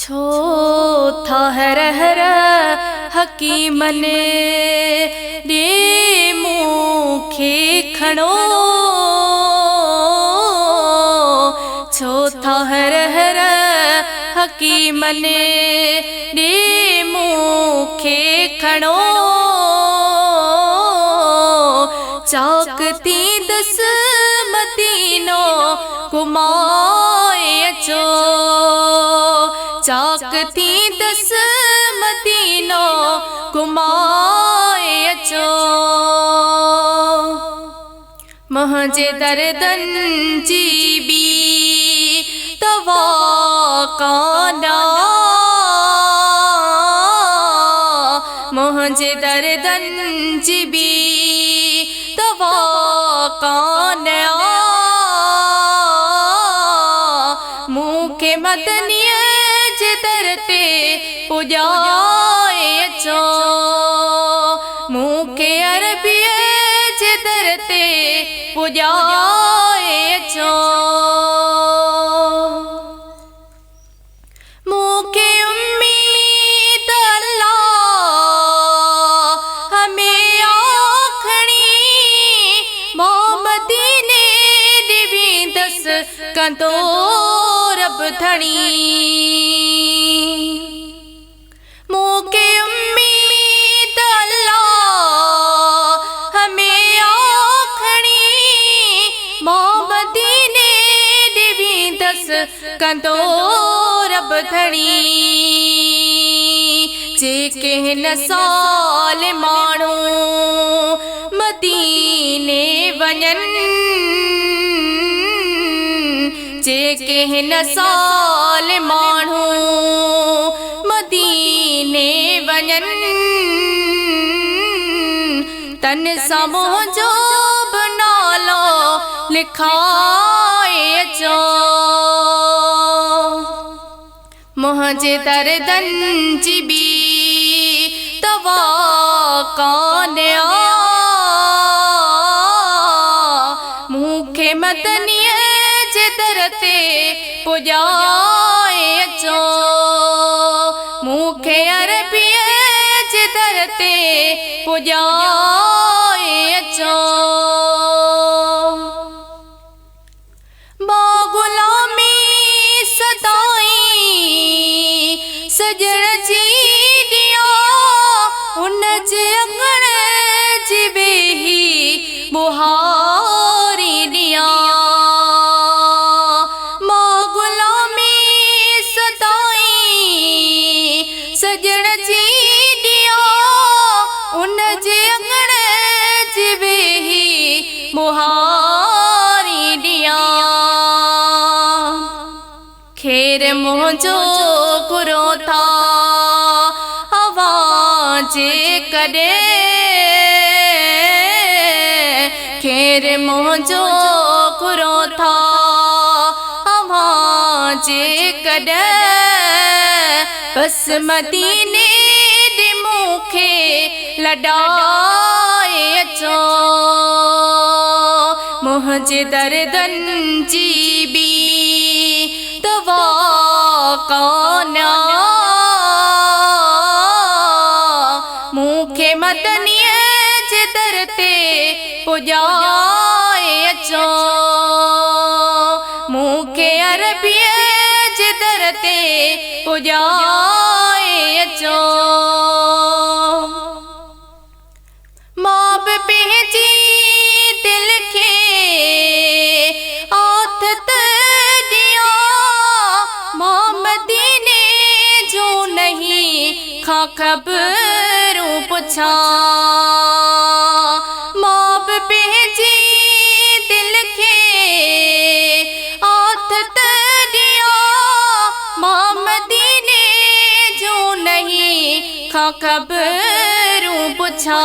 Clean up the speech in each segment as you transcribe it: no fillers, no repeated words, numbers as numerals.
छो था हर हर हकीम ने रे मुखे खणो छो था हर हर हकीम ने रे मुखे खणो चाकती दस मदीनो घुमाए अचो चाकती दस मदीनो घुमाए अचो मुझे दर्दन जी बी दवा काना मुझे दर्दन जी बी दवा काना मुखे मदनीय जिदरते पुजाए अचो मुखे अरबीय जिदरते पुजाए अचो मुखे उम्मीद अल्लाह हमें आखणी मोहम्मदी ने दिवी दस कंदो रब धणी मुके उम्मीद अल्लाह हमें आखणी मोहम्मदी ने दिवी दस कंदो रब धणी जे कहन साल माण्हू मदीने वञन जे कहन साल माण्हू मदीने वञन तन सां मुंहिंजो बि नालो लिखाए अचो मुंहिंजे दर्दन जी बि दवा कान्हे मूंखे मदनीअ जे दर ते पुॼाए अचो मूंखे अरबीअ जे दर ते पुॼाए अचो मां गुलामी सदाई सजण जी ॾियां उन जे अंगण जी वेही बुहारी ॾियां मां गुलामी सदाई सजण जी ॾियां उन जे अंगण जी वेही बुहारी ॾियां खेर मुंहिंजो गुरो था हवा जे कॾहिं खेर मुंहिंजो गुरो था हवा जे कॾहिं बस मदीने ॾे मूंखे लॾाए अचो मुंहिंजे दर्दन जी बि दवा कान्हा मूंखे मदनीअ जे दर ते पुॼाए अचो मूंखे अरबीअ जे दर ते पुॼाए अचो मां बि पंहिंजी दिल खे आदत ॾियां मां मदीने जो नहीं खां ख़बरूं पुछां मां बि पंहिंजी दिल खे आदत ॾियां मां मदीने जो नहीं खां ख़बरूं पुछां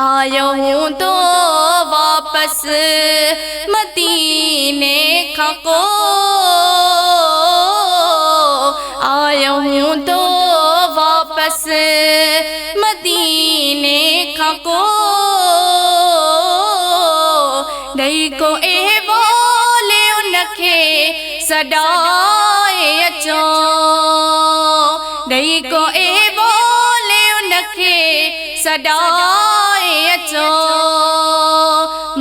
आयो हूंदो वापस मदीने खां को आयो हूंदो वापस मदीने खां को ॾेई को ए बोले उनखे सॾा अचो ॾेई को ए बोले उनखे सॾाए अचो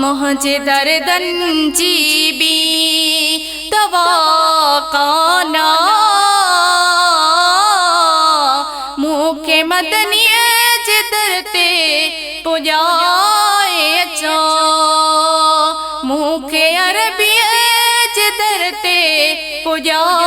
मुंहिंजे दर्दनि जी बि दवा काना मूंखे मदनीअ जे दर ते पुॼाए अचो मूंखे अरबीअ जे दर ते पुॼाए